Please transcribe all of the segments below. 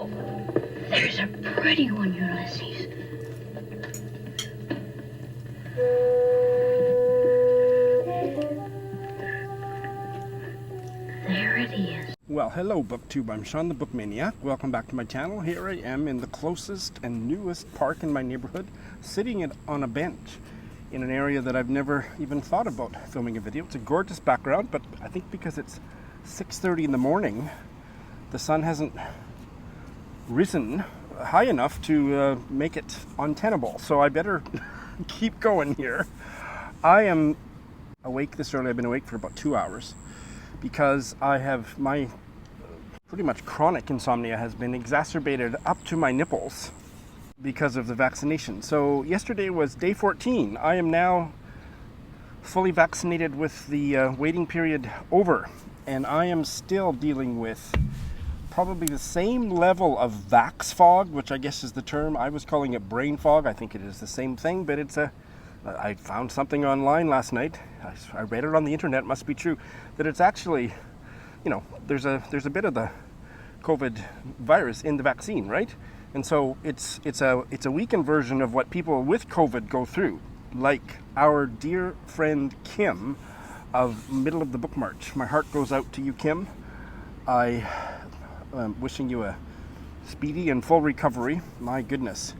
There's a pretty one, Ulysses. There it is. Well, hello BookTube, I'm Sean the Book Maniac. Welcome back to my channel. Here I am in the closest and newest park in my neighborhood, sitting on a bench in an area that I've never even thought about filming a video. It's a gorgeous background, but I think because it's 6:30 in the morning, the sun hasn't risen high enough to make it untenable. So I better keep going here. I am awake this early. I've been awake for about 2 hours because I have my pretty much chronic insomnia has been exacerbated up to my nipples because of the vaccination. So yesterday was day 14. I am now fully vaccinated with the waiting period over, and I am still dealing with probably the same level of vax fog, which I guess is the term. I was calling it brain fog. I think it is the same thing, but I found something online last night. I read it on the internet, must be true, that it's actually, there's a bit of the COVID virus in the vaccine, right? And so it's a weakened version of what people with COVID go through, like our dear friend Kim of Middle of the Book March. My heart goes out to you, Kim. I am wishing you a speedy and full recovery. My goodness.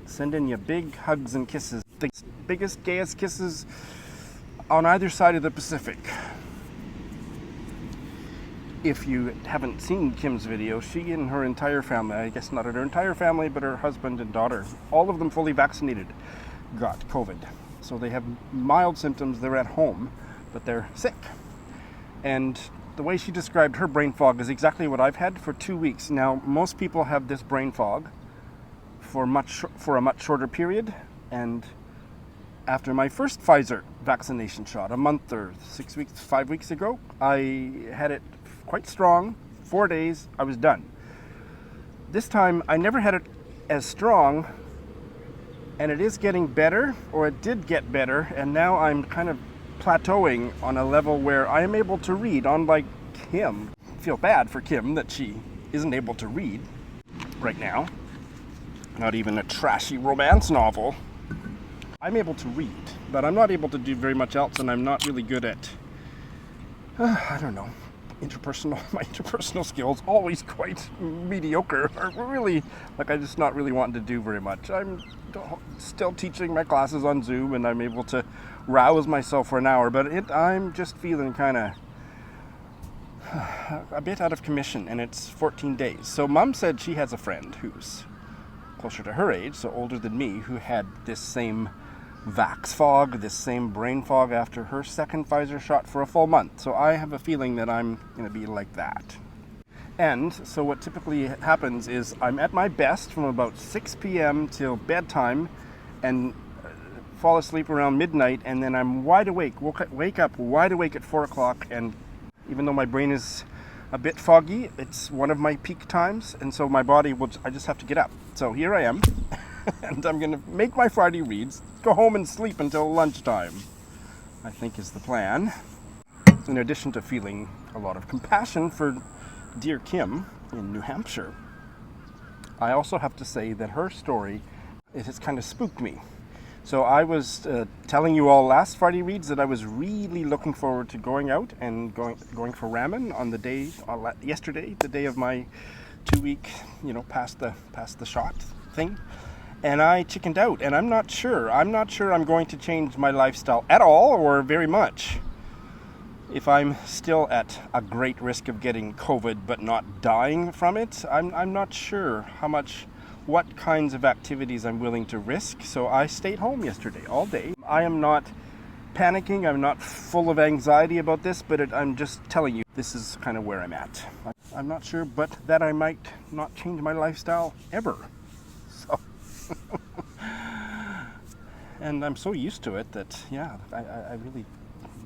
Sending you big hugs and kisses. The biggest, gayest kisses on either side of the Pacific. If you haven't seen Kim's video, she and her entire family, I guess not her entire family, but her husband and daughter, all of them fully vaccinated, got COVID. So they have mild symptoms, they're at home, but they're sick. And the way she described her brain fog is exactly what I've had for 2 weeks. Now, most people have this brain fog for a much shorter period, and after my first Pfizer vaccination shot, a month or 6 weeks, 5 weeks ago, I had it quite strong. 4 days, I was done. This time, I never had it as strong, and it is getting better, or it did get better, and now I'm kind of plateauing on a level where I am able to read, unlike Kim. I feel bad for Kim that she isn't able to read right now. Not even a trashy romance novel. I'm able to read, but I'm not able to do very much else, and I'm not really good at, I don't know, my interpersonal skills, always quite mediocre, are really, I'm just not really wanting to do very much. I'm still teaching my classes on Zoom, and I'm able to rouse myself for an hour, but I'm just feeling kind of a bit out of commission, and it's 14 days. So Mom said she has a friend who's closer to her age, so older than me, who had this same vax fog, this same brain fog after her second Pfizer shot for a full month. So I have a feeling that I'm going to be like that. And so what typically happens is I'm at my best from about 6 p.m. till bedtime and fall asleep around midnight, and then I'm wide awake, wake up wide awake at 4 o'clock, and even though my brain is a bit foggy, it's one of my peak times, and so my body I just have to get up. So here I am, and I'm going to make my Friday reads, go home and sleep until lunchtime, I think is the plan. In addition to feeling a lot of compassion for dear Kim in New Hampshire, I also have to say that her story, it has kind of spooked me. So I was telling you all last Friday reads that I was really looking forward to going out and going for ramen on the day, yesterday, the day of my 2 week, past the shot thing. And I chickened out, and I'm not sure I'm going to change my lifestyle at all or very much if I'm still at a great risk of getting COVID but not dying from it. I'm not sure what kinds of activities I'm willing to risk. So I stayed home yesterday all day. I am not panicking, I'm not full of anxiety about this, but I'm just telling you, this is kind of where I'm at. I'm not sure, but that I might not change my lifestyle ever. So, and I'm so used to it that, I really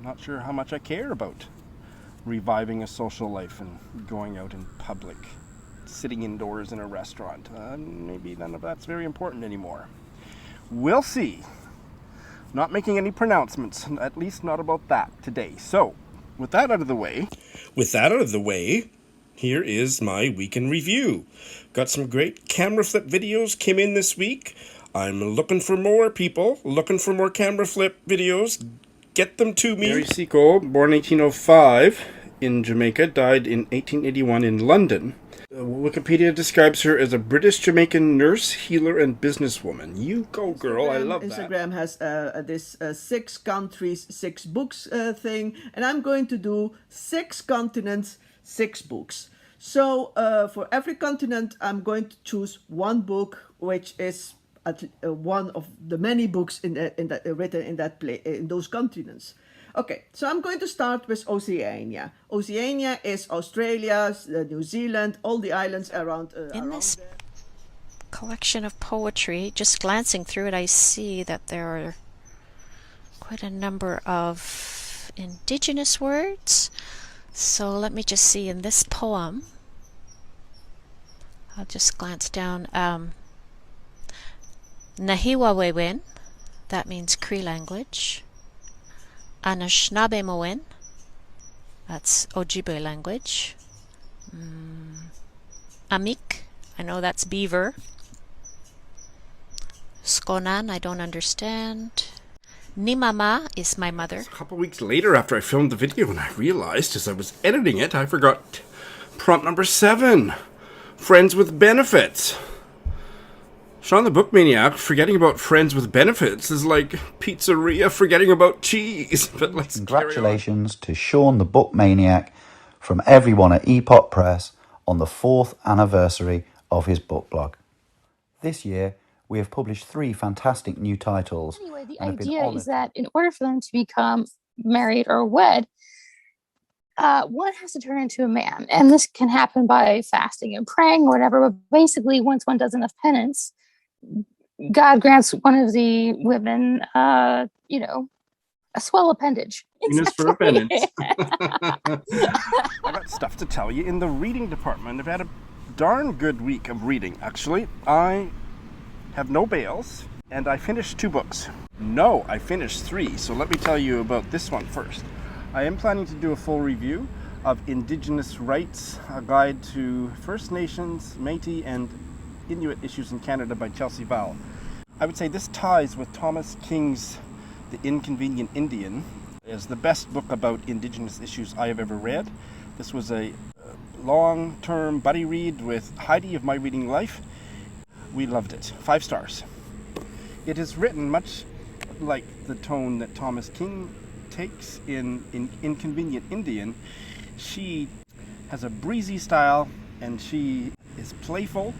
not sure how much I care about reviving a social life and going out in public, sitting indoors in a restaurant. Maybe none of that's very important anymore. We'll see. Not making any pronouncements, at least not about that today. So, with that out of the way, Here is my week in review. Got some great camera flip videos came in this week. I'm looking for more people, looking for more camera flip videos. Get them to me. Mary Seacole, born 1805 in Jamaica, died in 1881 in London. Wikipedia describes her as a British-Jamaican nurse, healer, and businesswoman. You go, girl. I love that. Instagram has this 6 countries, 6 books thing, and I'm going to do 6 continents, 6 books. So for every continent, I'm going to choose one book, which is one of the many books written in those continents. Okay, so I'm going to start with Oceania. Oceania is Australia, New Zealand, all the islands around. In this collection of poetry, just glancing through it, I see that there are quite a number of Indigenous words. So let me just see in this poem. I'll just glance down. Nahiwawewen, that means Cree language. Anishnabemowen, that's Ojibwe language. Amik, I know that's beaver. Skonan, I don't understand. Nimama is my mother. A couple weeks later after I filmed the video, and I realized as I was editing it, I forgot prompt number 7. Friends with benefits. Sean the Book Maniac forgetting about friends with benefits is like pizzeria forgetting about cheese. But let's Congratulations to Sean the Book Maniac from everyone at Epop Press on the 4th anniversary of his book blog. This year, we have published 3 fantastic new titles. Anyway, the idea is that in order for them to become married or wed, one has to turn into a man. And this can happen by fasting and praying or whatever. But basically, once one does enough penance, God grants one of the women, a swell appendage. Penis for a penance. I got stuff to tell you in the reading department. I've had a darn good week of reading, actually. I have no bails, and I finished 2 books. No, I finished 3, so let me tell you about this one first. I am planning to do a full review of Indigenous Rights, a guide to First Nations, Métis, and Inuit issues in Canada by Chelsea Vowel. I would say this ties with Thomas King's The Inconvenient Indian as the best book about Indigenous issues I have ever read. This was a long-term buddy read with Heidi of My Reading Life. We loved it. 5 stars. It is written much like the tone that Thomas King takes in Inconvenient Indian. She has a breezy style and she is playful,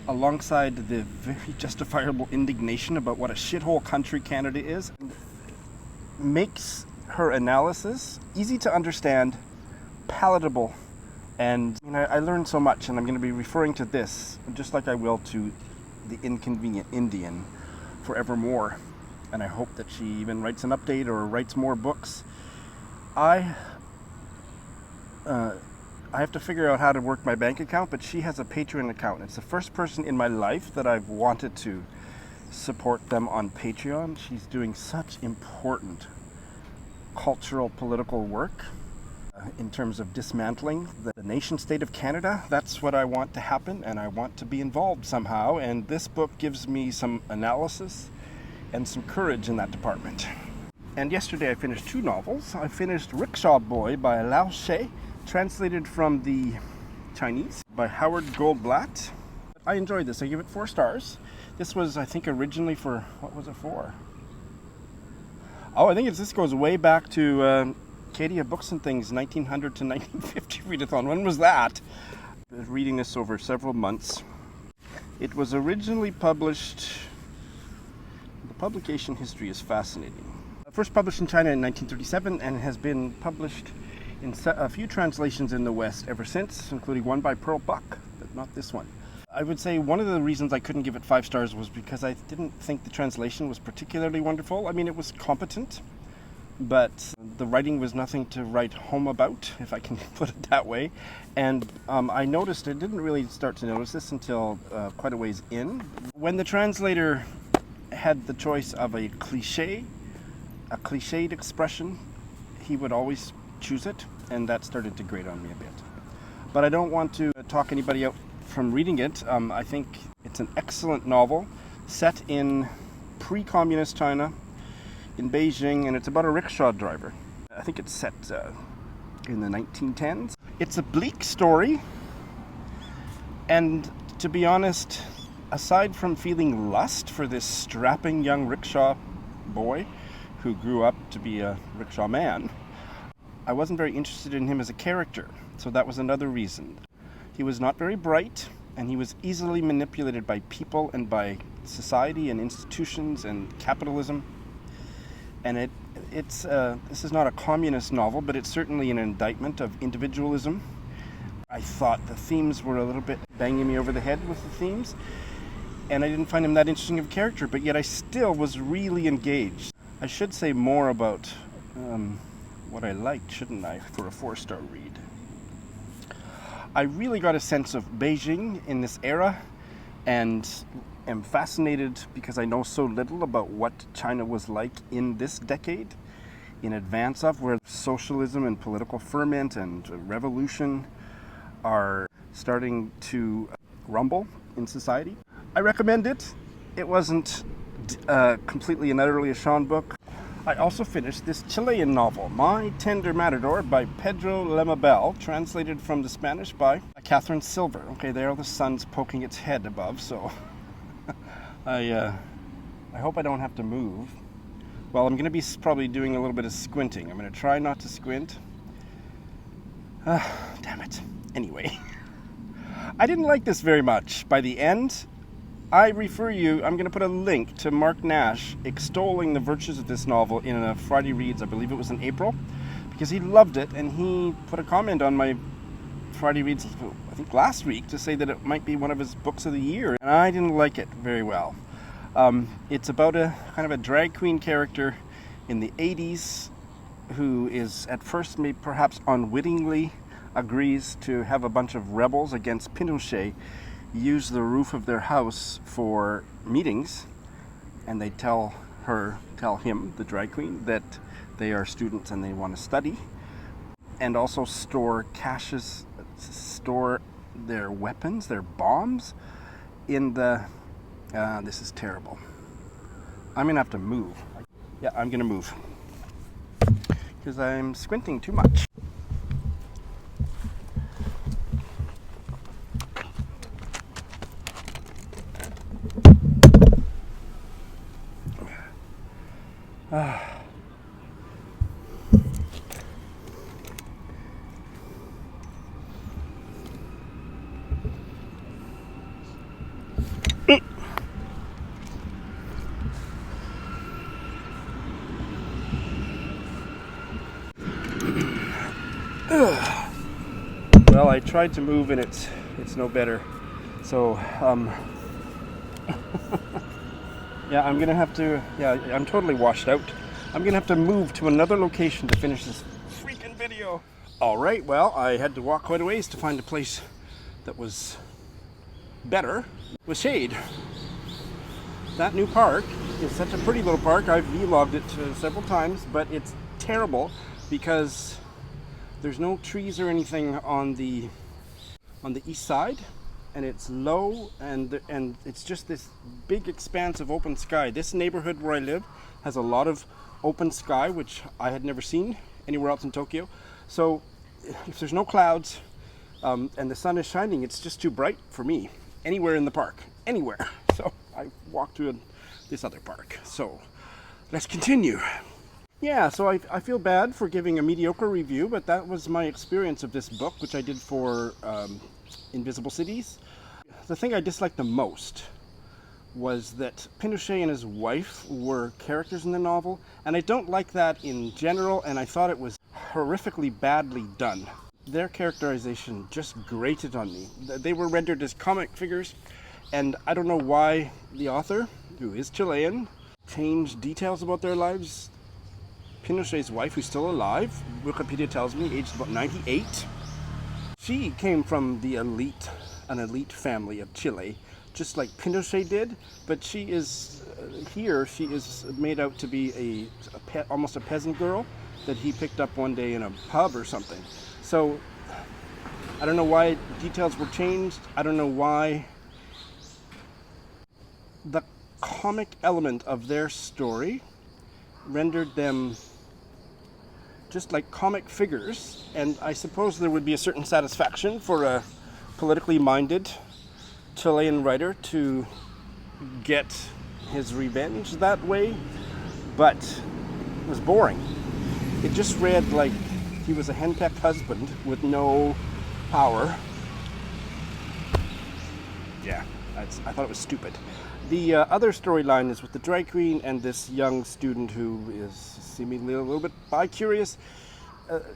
alongside the very justifiable indignation about what a shithole country Canada is. Makes her analysis easy to understand, palatable, and I learned so much, and I'm going to be referring to this, just like I will to The Inconvenient Indian, forevermore. And I hope that she even writes an update or writes more books. I have to figure out how to work my bank account, but she has a Patreon account. It's the first person in my life that I've wanted to support them on Patreon. She's doing such important cultural, political work in terms of dismantling the nation state of Canada. That's what I want to happen, and I want to be involved somehow. And this book gives me some analysis and some courage in that department. And yesterday I finished 2 novels. I finished Rickshaw Boy by Lao She, translated from the Chinese by Howard Goldblatt. I enjoyed this. I give it 4 stars. This was, I think, originally for, what was it for? Oh, I think this goes way back to Katie of Books and Things, 1900 to 1950 readathon. When was that? I was reading this over several months. It was originally published, the publication history is fascinating. First published in China in 1937 and has been published in a few translations in the West ever since, including one by Pearl Buck, but not this one. I would say one of the reasons I couldn't give it 5 stars was because I didn't think the translation was particularly wonderful. I mean, it was competent, but the writing was nothing to write home about, if I can put it that way. And I didn't really start to notice this until quite a ways in. When the translator had the choice of a cliched expression, he would always choose it, and that started to grate on me a bit. but I don't want to talk anybody out from reading it. I think it's an excellent novel set in pre-communist China in Beijing, and it's about a rickshaw driver. I think it's set in the 1910s. It's a bleak story, and to be honest, aside from feeling lust for this strapping young rickshaw boy who grew up to be a rickshaw man, I wasn't very interested in him as a character, so that was another reason. He was not very bright, and he was easily manipulated by people and by society and institutions and capitalism. And this is not a communist novel, but it's certainly an indictment of individualism. I thought the themes were a little bit banging me over the head with the themes, and I didn't find him that interesting of a character, but yet I still was really engaged. I should say more about what I liked, shouldn't I, for a 4-star read. I really got a sense of Beijing in this era, and am fascinated because I know so little about what China was like in this decade, in advance of, where socialism and political ferment and revolution are starting to rumble in society. I recommend it. It wasn't completely and utterly a Sean book. I also finished this Chilean novel, My Tender Matador, by Pedro Lemebel, translated from the Spanish by Katherine Silver. Okay, there the sun's poking its head above, so I hope I don't have to move. Well, I'm going to be probably doing a little bit of squinting. I'm going to try not to squint. Damn it. Anyway, I didn't like this very much. By the end, I'm going to put a link to Mark Nash extolling the virtues of this novel in a Friday Reads, I believe it was in April, because he loved it, and he put a comment on my Friday Reads, I think last week, to say that it might be one of his books of the year, and I didn't like it very well. It's about a kind of a drag queen character in the 80s who is at first maybe perhaps unwittingly agrees to have a bunch of rebels against Pinochet use the roof of their house for meetings, and they tell him, the drag queen, that they are students and they want to study, and also store their weapons, their bombs, in the, this is terrible. I'm gonna have to move. Yeah, I'm gonna move, because I'm squinting too much. Well, I tried to move and it's no better. So, yeah, I'm gonna have to, I'm totally washed out. I'm gonna have to move to another location to finish this freaking video. All right, well, I had to walk quite a ways to find a place that was better with shade. That new park is such a pretty little park. I've vlogged it several times, but it's terrible because there's no trees or anything on the east side, and it's low, and it's just this big expanse of open sky. This neighborhood where I live has a lot of open sky, which I had never seen anywhere else in Tokyo. So if there's no clouds and the sun is shining, it's just too bright for me anywhere in the park, anywhere. So I walked to this other park. So let's continue. Yeah, so I feel bad for giving a mediocre review, but that was my experience of this book, which I did for Invisible Cities. The thing I disliked the most was that Pinochet and his wife were characters in the novel, and I don't like that in general, and I thought it was horrifically badly done. Their characterization just grated on me. They were rendered as comic figures, and I don't know why the author, who is Chilean, changed details about their lives. Pinochet's wife, who's still alive, Wikipedia tells me, aged about 98. She came from an elite family of Chile, just like Pinochet did, but she is made out to be almost a peasant girl that he picked up one day in a pub or something. So I don't know why details were changed. I don't know why the comic element of their story rendered them just like comic figures, and I suppose there would be a certain satisfaction for a politically minded Chilean writer to get his revenge that way, but it was boring. It just read like he was a henpecked husband with no power. Yeah, I thought it was stupid. The other storyline is with the drag queen and this young student who is seemingly a little bit bi-curious,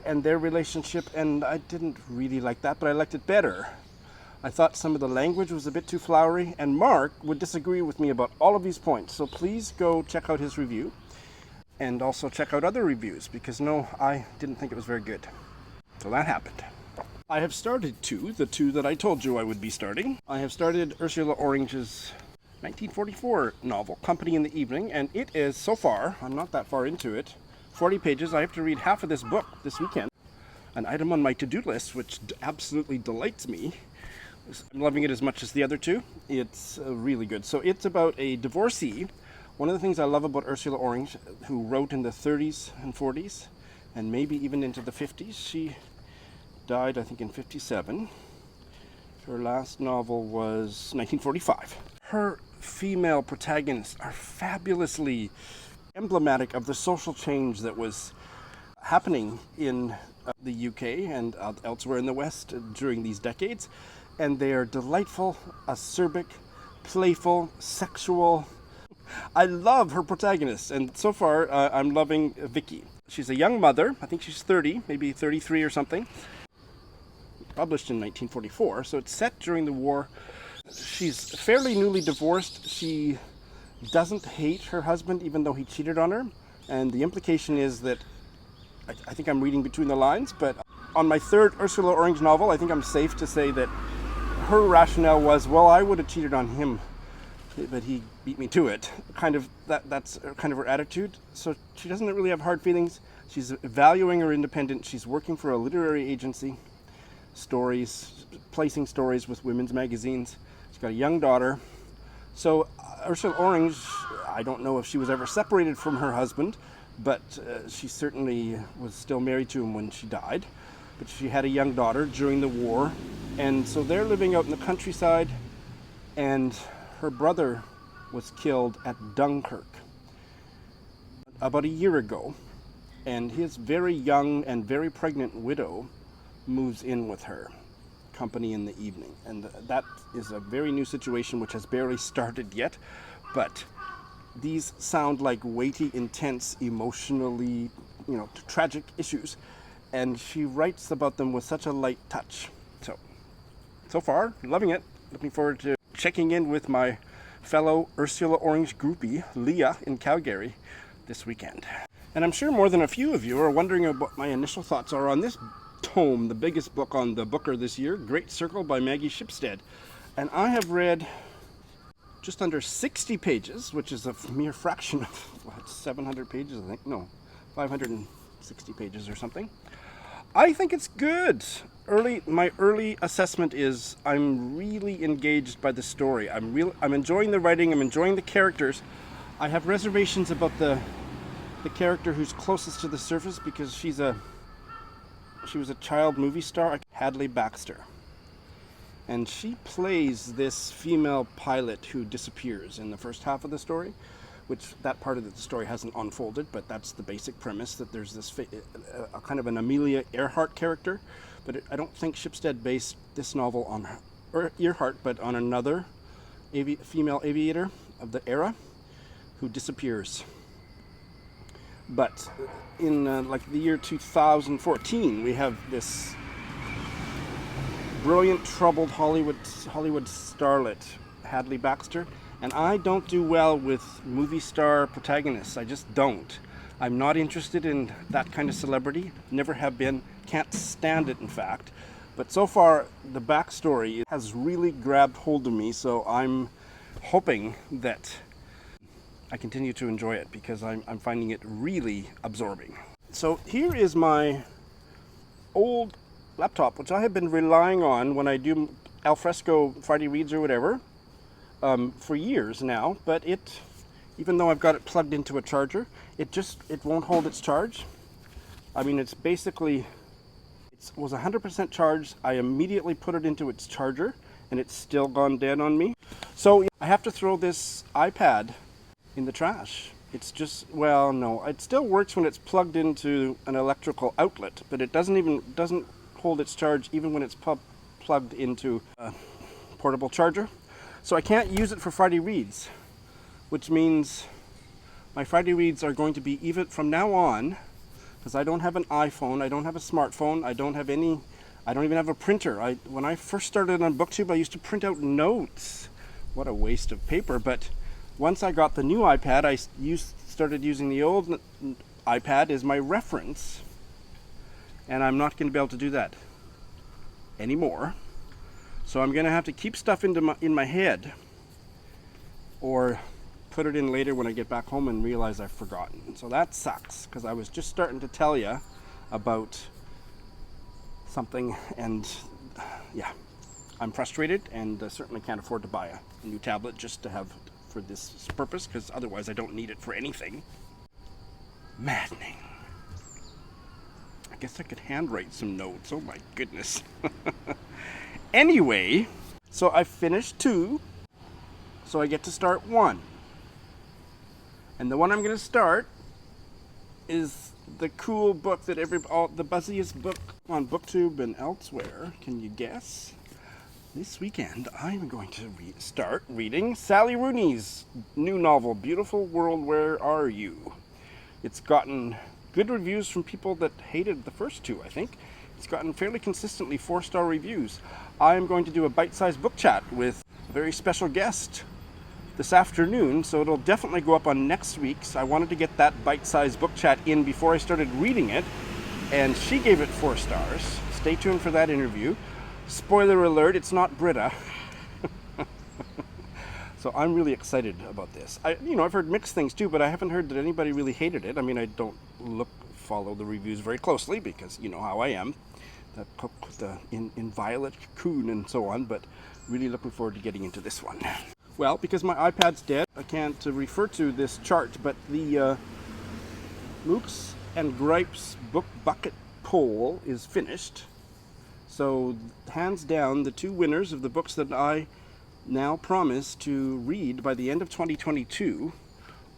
and their relationship, and I didn't really like that, but I liked it better. I thought some of the language was a bit too flowery, and Mark would disagree with me about all of these points, so please go check out his review, and also check out other reviews, because no, I didn't think it was very good. So that happened. I have started the two that I told you I would be starting. I have started Ursula Orange's 1944 novel, Company in the Evening, and it is, so far, I'm not that far into it, 40 pages. I have to read half of this book this weekend. An item on my to-do list, which absolutely delights me. I'm loving it as much as the other two. It's really good. So it's about a divorcee. One of the things I love about Ursula Orange, who wrote in the 30s and 40s, and maybe even into the 50s. She died, I think, in 57. Her last novel was 1945. Her female protagonists are fabulously emblematic of the social change that was happening in the UK and elsewhere in the West during these decades. And they are delightful, acerbic, playful, sexual. I love her protagonists, and so far I'm loving Vicky. She's a young mother. I think she's 30, maybe 33 or something. Published in 1944, so it's set during the war. She's fairly newly divorced. She doesn't hate her husband, even though he cheated on her. And the implication is that, I think I'm reading between the lines, but on my third Ursula Orange novel, I think I'm safe to say that her rationale was, well, I would have cheated on him, but he beat me to it. That's kind of her attitude. So she doesn't really have hard feelings. She's valuing her independence. She's working for a literary agency, placing stories with women's magazines. She's got a young daughter. So Ursula Orange, I don't know if she was ever separated from her husband, but she certainly was still married to him when she died. But she had a young daughter during the war, and so they're living out in the countryside, and her brother was killed at Dunkirk about a year ago, and his very young and very pregnant widow moves in with her. Company in the Evening, and that is a very new situation which has barely started yet, but these sound like weighty, intense, emotionally, tragic issues, and she writes about them with such a light touch. So far, loving it. Looking forward to checking in with my fellow Ursula Orange groupie, Leah, in Calgary this weekend. And I'm sure more than a few of you are wondering what my initial thoughts are on this tome, the biggest book on the Booker this year, Great Circle by Maggie Shipstead. And I have read just under 60 pages, which is a mere fraction of 700 pages, I think. No, 560 pages or something. I think it's good. My early assessment is I'm really engaged by the story. I'm enjoying the writing, I'm enjoying the characters. I have reservations about the character who's closest to the surface, because she was a child movie star, Hadley Baxter. And she plays this female pilot who disappears in the first half of the story, which that part of the story hasn't unfolded, but that's the basic premise, that there's this a kind of an Amelia Earhart character. But I don't think Shipstead based this novel on Earhart, but on another female aviator of the era who disappears. But in the year 2014, we have this brilliant, troubled Hollywood starlet, Hadley Baxter, and I don't do well with movie star protagonists. I just don't. I'm not interested in that kind of celebrity. Never have been. Can't stand it, in fact. But so far, the backstory has really grabbed hold of me, so I'm hoping that I continue to enjoy it, because I'm finding it really absorbing. So here is my old laptop, which I have been relying on when I do alfresco Friday reads or whatever for years now. But even though I've got it plugged into a charger, it won't hold its charge. I mean, it was 100% charged. I immediately put it into its charger, and it's still gone dead on me. So I have to throw this iPad in the trash. It's just, well, no, it still works when it's plugged into an electrical outlet, but it doesn't hold its charge even when it's plugged into a portable charger. So I can't use it for Friday reads, which means my Friday reads are going to be, even from now on, because I don't have an iPhone, I don't have a smartphone, I don't even have a printer. When I first started on BookTube, I used to print out notes. What a waste of paper. But once I got the new iPad, I started using the old iPad as my reference. And I'm not going to be able to do that anymore. So I'm going to have to keep stuff in my head, or put it in later when I get back home and realize I've forgotten. So that sucks, because I was just starting to tell you about something, and yeah, I'm frustrated, and certainly can't afford to buy a new tablet just to have for this purpose, because otherwise I don't need it for anything. Maddening. I guess I could handwrite some notes. Oh my goodness. Anyway, so I finished 2, so I get to start 1. And the one I'm going to start is the cool book that the buzziest book on BookTube and elsewhere. Can you guess? This weekend, I'm going to start reading Sally Rooney's new novel, Beautiful World, Where Are You? It's gotten good reviews from people that hated the first 2, I think. It's gotten fairly consistently 4-star reviews. I'm going to do a bite-sized book chat with a very special guest this afternoon, so it'll definitely go up on next week's. I wanted to get that bite-sized book chat in before I started reading it, and she gave it 4 stars. Stay tuned for that interview. Spoiler alert, it's not Britta. So I'm really excited about this. I've heard mixed things too, but I haven't heard that anybody really hated it. I mean, I don't follow the reviews very closely, because you know how I am. That cook with the inviolate cocoon and so on, but really looking forward to getting into this one. Well, because my iPad's dead, I can't refer to this chart, but the Mooks and Gripes book bucket poll is finished. So, hands down, the 2 winners of the books that I now promise to read by the end of 2022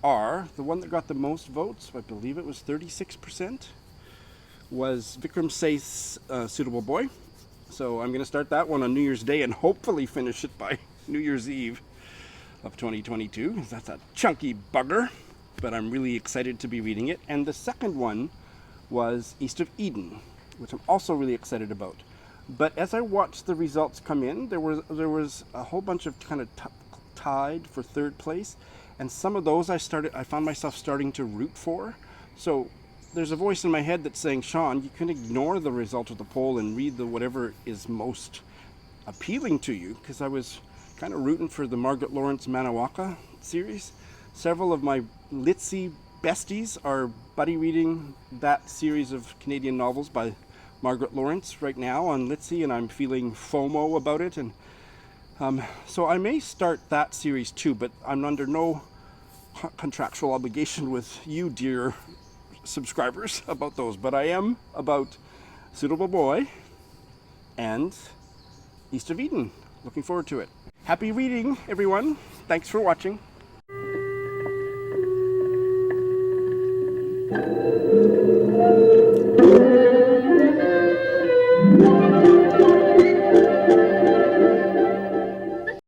are, the one that got the most votes, I believe it was 36%, was Vikram Seth's Suitable Boy. So I'm going to start that one on New Year's Day and hopefully finish it by New Year's Eve of 2022. That's a chunky bugger, but I'm really excited to be reading it. And the second one was East of Eden, which I'm also really excited about. But as I watched the results come in, there was a whole bunch of kind of tied for 3rd place, and some of those I found myself starting to root for. So there's a voice in my head that's saying, Sean, you can ignore the result of the poll and read whatever is most appealing to you, because I was kind of rooting for the Margaret Lawrence Manawaka series. Several of my Litzy besties are buddy reading that series of Canadian novels by Margaret Lawrence right now on Litzy, and I'm feeling FOMO about it, and so I may start that series too, but I'm under no contractual obligation with you, dear subscribers, about those. But I am about Suitable Boy and East of Eden. Looking forward to it. Happy reading, everyone. Thanks for watching.